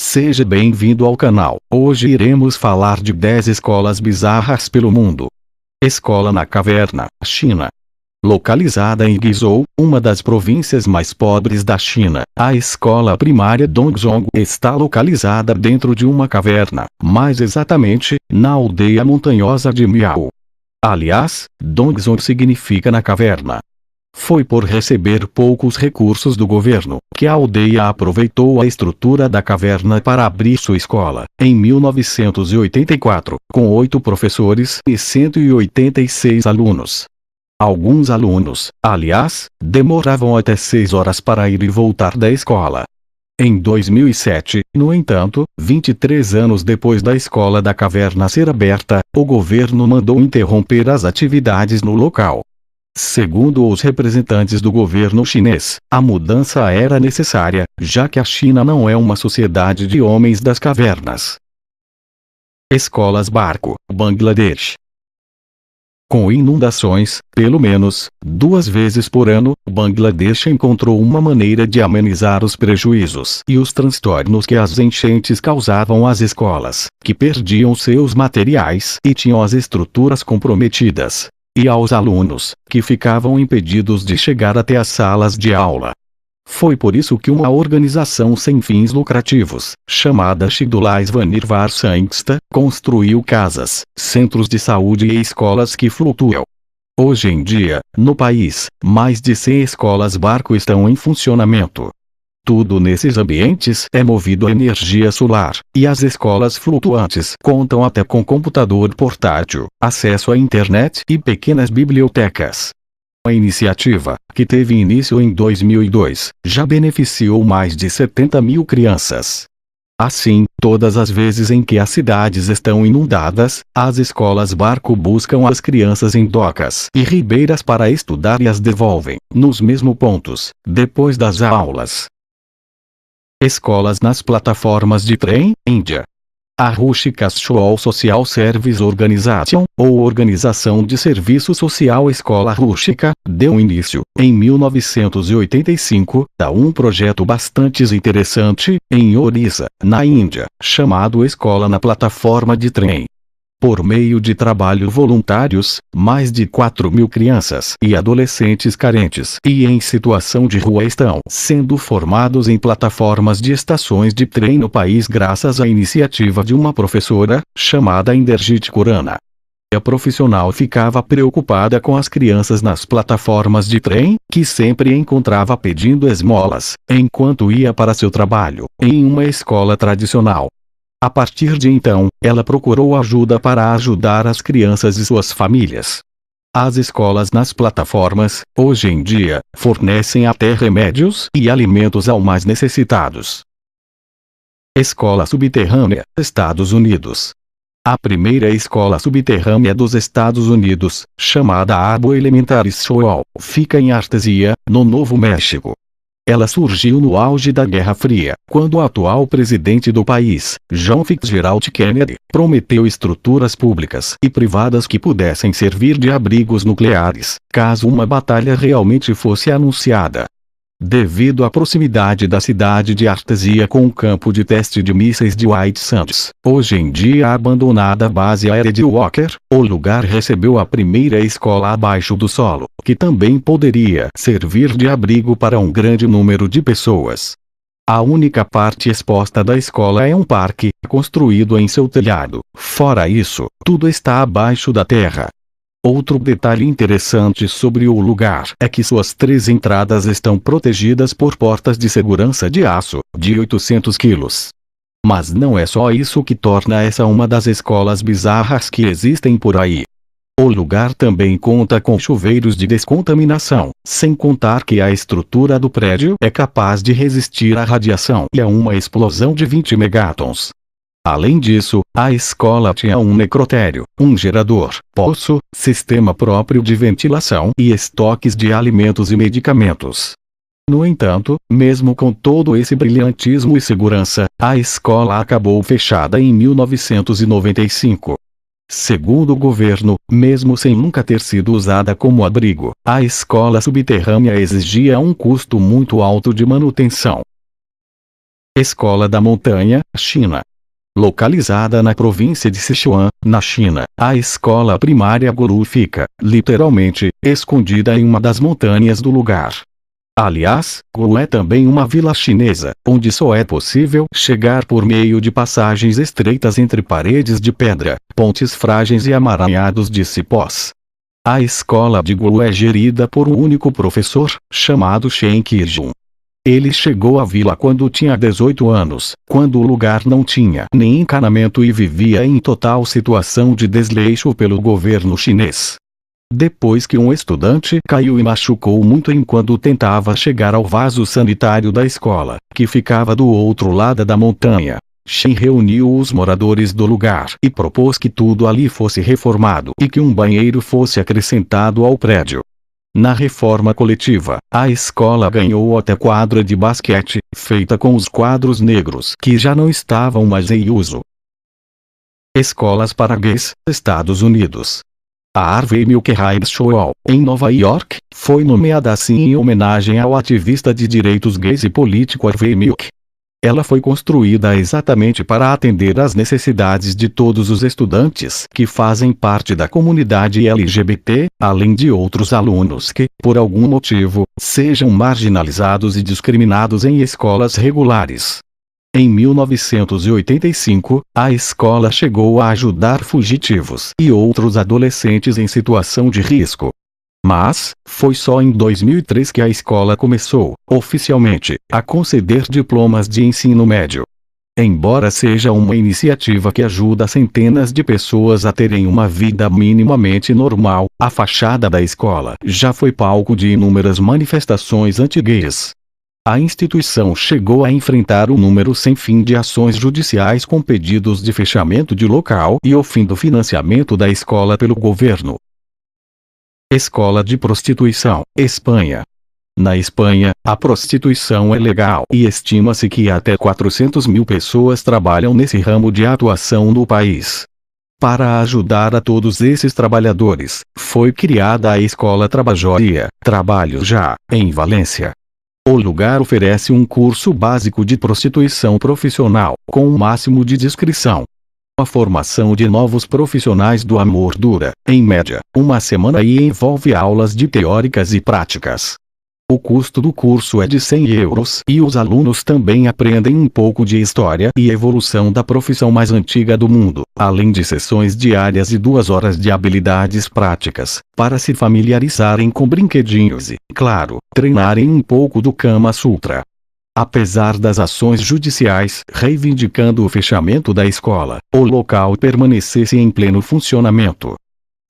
Seja bem-vindo ao canal. Hoje iremos falar de 10 escolas bizarras pelo mundo. Escola na Caverna, China. Localizada em Guizhou, uma das províncias mais pobres da China, a escola primária Dongzhong está localizada dentro de uma caverna, mais exatamente, na aldeia montanhosa de Miao. Aliás, Dongzhong significa na caverna. Foi por receber poucos recursos do governo, que a aldeia aproveitou a estrutura da caverna para abrir sua escola, em 1984, com 8 professores e 186 alunos. Alguns alunos, aliás, demoravam até 6 horas para ir e voltar da escola. Em 2007, no entanto, 23 anos depois da escola da caverna ser aberta, o governo mandou interromper as atividades no local. Segundo os representantes do governo chinês, a mudança era necessária, já que a China não é uma sociedade de homens das cavernas. Escolas barco, Bangladesh. Com inundações, pelo menos 2 vezes por ano, Bangladesh encontrou uma maneira de amenizar os prejuízos e os transtornos que as enchentes causavam às escolas, que perdiam seus materiais e tinham as estruturas comprometidas, e aos alunos, que ficavam impedidos de chegar até as salas de aula. Foi por isso que uma organização sem fins lucrativos, chamada Shidulai Svanirvar Sangsta, construiu casas, centros de saúde e escolas que flutuam. Hoje em dia, no país, mais de 100 escolas barco estão em funcionamento. Tudo nesses ambientes é movido a energia solar, e as escolas flutuantes contam até com computador portátil, acesso à internet e pequenas bibliotecas. A iniciativa, que teve início em 2002, já beneficiou mais de 70 mil crianças. Assim, todas as vezes em que as cidades estão inundadas, as escolas barco buscam as crianças em docas e ribeiras para estudar e as devolvem, nos mesmos pontos, depois das aulas. Escolas nas plataformas de trem, Índia. A Rushika School Social Service Organization, ou Organização de Serviço Social Escola Rushika, deu início, em 1985, a um projeto bastante interessante, em Orissa, na Índia, chamado Escola na Plataforma de Trem. Por meio de trabalhos voluntários, mais de 4.000 crianças e adolescentes carentes e em situação de rua estão sendo formados em plataformas de estações de trem no país graças à iniciativa de uma professora, chamada Inderjit Khurana. A profissional ficava preocupada com as crianças nas plataformas de trem, que sempre encontrava pedindo esmolas, enquanto ia para seu trabalho, em uma escola tradicional. A partir de então, ela procurou ajuda para ajudar as crianças e suas famílias. As escolas nas plataformas, hoje em dia, fornecem até remédios e alimentos aos mais necessitados. Escola subterrânea, Estados Unidos. A primeira escola subterrânea dos Estados Unidos, chamada Arbo Elementary School, fica em Artesia, no Novo México. Ela surgiu no auge da Guerra Fria, quando o atual presidente do país, John Fitzgerald Kennedy, prometeu estruturas públicas e privadas que pudessem servir de abrigos nucleares, caso uma batalha realmente fosse anunciada. Devido à proximidade da cidade de Artesia com o campo de teste de mísseis de White Sands, hoje em dia a abandonada base aérea de Walker, o lugar recebeu a primeira escola abaixo do solo, que também poderia servir de abrigo para um grande número de pessoas. A única parte exposta da escola é um parque, construído em seu telhado. Fora isso, tudo está abaixo da terra. Outro detalhe interessante sobre o lugar é que suas 3 entradas estão protegidas por portas de segurança de aço, de 800 quilos. Mas não é só isso que torna essa uma das escolas bizarras que existem por aí. O lugar também conta com chuveiros de descontaminação, sem contar que a estrutura do prédio é capaz de resistir à radiação e a uma explosão de 20 megatons. Além disso, a escola tinha um necrotério, um gerador, poço, sistema próprio de ventilação e estoques de alimentos e medicamentos. No entanto, mesmo com todo esse brilhantismo e segurança, a escola acabou fechada em 1995. Segundo o governo, mesmo sem nunca ter sido usada como abrigo, a escola subterrânea exigia um custo muito alto de manutenção. Escola da Montanha, China. Localizada na província de Sichuan, na China, a escola primária Guru fica, literalmente, escondida em uma das montanhas do lugar. Aliás, Guru é também uma vila chinesa, onde só é possível chegar por meio de passagens estreitas entre paredes de pedra, pontes frágeis e amaranhados de cipós. A escola de Guru é gerida por um único professor, chamado Shen Qijun. Ele chegou à vila quando tinha 18 anos, quando o lugar não tinha nem encanamento e vivia em total situação de desleixo pelo governo chinês. Depois que um estudante caiu e machucou muito enquanto tentava chegar ao vaso sanitário da escola, que ficava do outro lado da montanha, Shen reuniu os moradores do lugar e propôs que tudo ali fosse reformado e que um banheiro fosse acrescentado ao prédio. Na reforma coletiva, a escola ganhou até quadra de basquete, feita com os quadros negros que já não estavam mais em uso. Escolas para gays, Estados Unidos. A Harvey Milk High School, em Nova York, foi nomeada assim em homenagem ao ativista de direitos gays e político Harvey Milk. Ela foi construída exatamente para atender às necessidades de todos os estudantes que fazem parte da comunidade LGBT, além de outros alunos que, por algum motivo, sejam marginalizados e discriminados em escolas regulares. Em 1985, a escola chegou a ajudar fugitivos e outros adolescentes em situação de risco. Mas, foi só em 2003 que a escola começou, oficialmente, a conceder diplomas de ensino médio. Embora seja uma iniciativa que ajuda centenas de pessoas a terem uma vida minimamente normal, a fachada da escola já foi palco de inúmeras manifestações anti-gays. A instituição chegou a enfrentar um número sem fim de ações judiciais com pedidos de fechamento de local e o fim do financiamento da escola pelo governo. Escola de prostituição, Espanha. Na Espanha, a prostituição é legal e estima-se que até 400 mil pessoas trabalham nesse ramo de atuação no país. Para ajudar a todos esses trabalhadores, foi criada a Escola Trabaljoria, Trabalho Já, em Valência. O lugar oferece um curso básico de prostituição profissional, com um máximo de discrição. A formação de novos profissionais do amor dura, em média, uma semana e envolve aulas de teóricas e práticas. O custo do curso é de 100 euros e os alunos também aprendem um pouco de história e evolução da profissão mais antiga do mundo, além de sessões diárias e 2 horas de habilidades práticas, para se familiarizarem com brinquedinhos e, claro, treinarem um pouco do Kama Sutra. Apesar das ações judiciais reivindicando o fechamento da escola, o local permanecesse em pleno funcionamento.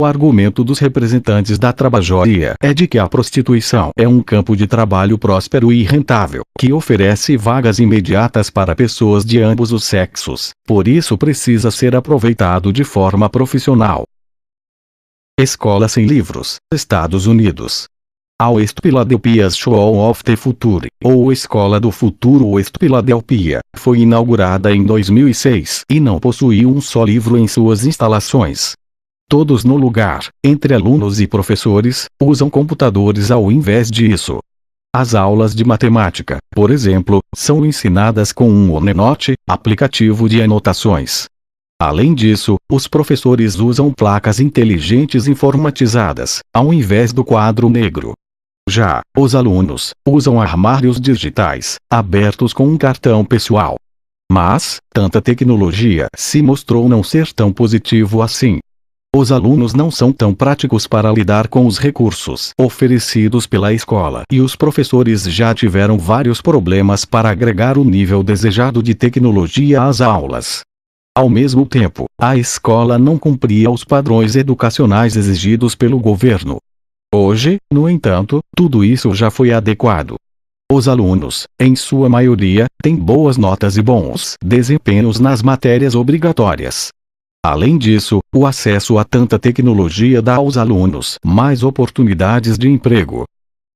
O argumento dos representantes da trabaljoria é de que a prostituição é um campo de trabalho próspero e rentável, que oferece vagas imediatas para pessoas de ambos os sexos, por isso precisa ser aproveitado de forma profissional. Escola sem livros, Estados Unidos. A West Philadelphia School of the Future, ou Escola do Futuro West Philadelphia, foi inaugurada em 2006 e não possui um só livro em suas instalações. Todos no lugar, entre alunos e professores, usam computadores ao invés disso. As aulas de matemática, por exemplo, são ensinadas com um OneNote, aplicativo de anotações. Além disso, os professores usam placas inteligentes informatizadas, ao invés do quadro negro. Já, os alunos usam armários digitais, abertos com um cartão pessoal. Mas, tanta tecnologia se mostrou não ser tão positivo assim. Os alunos não são tão práticos para lidar com os recursos oferecidos pela escola e os professores já tiveram vários problemas para agregar o nível desejado de tecnologia às aulas. Ao mesmo tempo, a escola não cumpria os padrões educacionais exigidos pelo governo. Hoje, no entanto, tudo isso já foi adequado. Os alunos, em sua maioria, têm boas notas e bons desempenhos nas matérias obrigatórias. Além disso, o acesso a tanta tecnologia dá aos alunos mais oportunidades de emprego.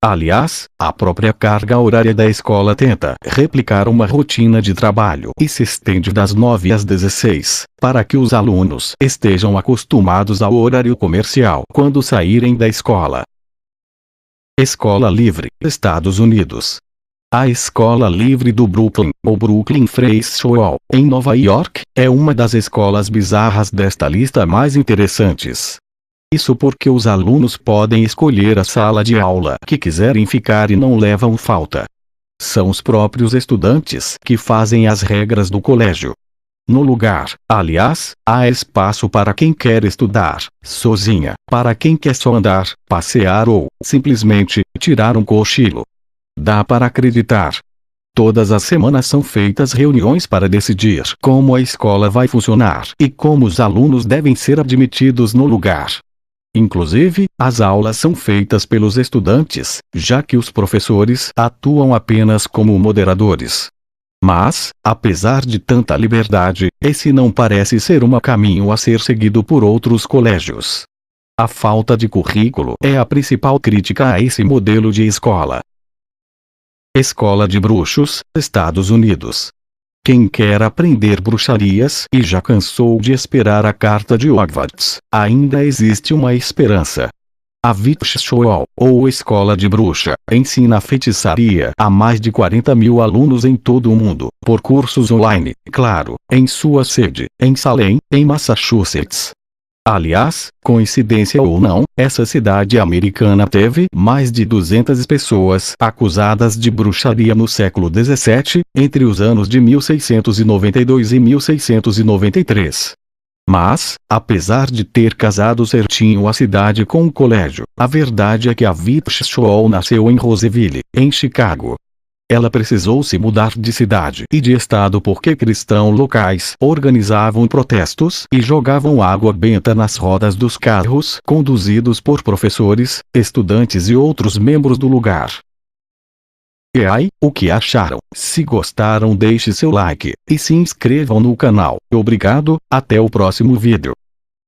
Aliás, a própria carga horária da escola tenta replicar uma rotina de trabalho e se estende das 9 às 16, para que os alunos estejam acostumados ao horário comercial quando saírem da escola. Escola Livre, Estados Unidos. A Escola Livre do Brooklyn, ou Brooklyn Free School, em Nova York, é uma das escolas bizarras desta lista mais interessantes. Isso porque os alunos podem escolher a sala de aula que quiserem ficar e não levam falta. São os próprios estudantes que fazem as regras do colégio. No lugar, aliás, há espaço para quem quer estudar sozinha, para quem quer só andar, passear ou, simplesmente, tirar um cochilo. Dá para acreditar. Todas as semanas são feitas reuniões para decidir como a escola vai funcionar e como os alunos devem ser admitidos no lugar. Inclusive, as aulas são feitas pelos estudantes, já que os professores atuam apenas como moderadores. Mas, apesar de tanta liberdade, esse não parece ser um caminho a ser seguido por outros colégios. A falta de currículo é a principal crítica a esse modelo de escola. Escola de Bruxos, Estados Unidos. Quem quer aprender bruxarias e já cansou de esperar a carta de Hogwarts, ainda existe uma esperança. A Witch School, ou Escola de Bruxa, ensina feitiçaria a mais de 40 mil alunos em todo o mundo, por cursos online, claro, em sua sede, em Salem, em Massachusetts. Aliás, coincidência ou não, essa cidade americana teve mais de 200 pessoas acusadas de bruxaria no século XVII, entre os anos de 1692 e 1693. Mas, apesar de ter casado certinho a cidade com o colégio, a verdade é que a Witch School nasceu em Roseville, em Chicago. Ela precisou se mudar de cidade e de estado porque cristãos locais organizavam protestos e jogavam água benta nas rodas dos carros conduzidos por professores, estudantes e outros membros do lugar. E aí, o que acharam? Se gostaram, deixe seu like e se inscrevam no canal. Obrigado, até o próximo vídeo.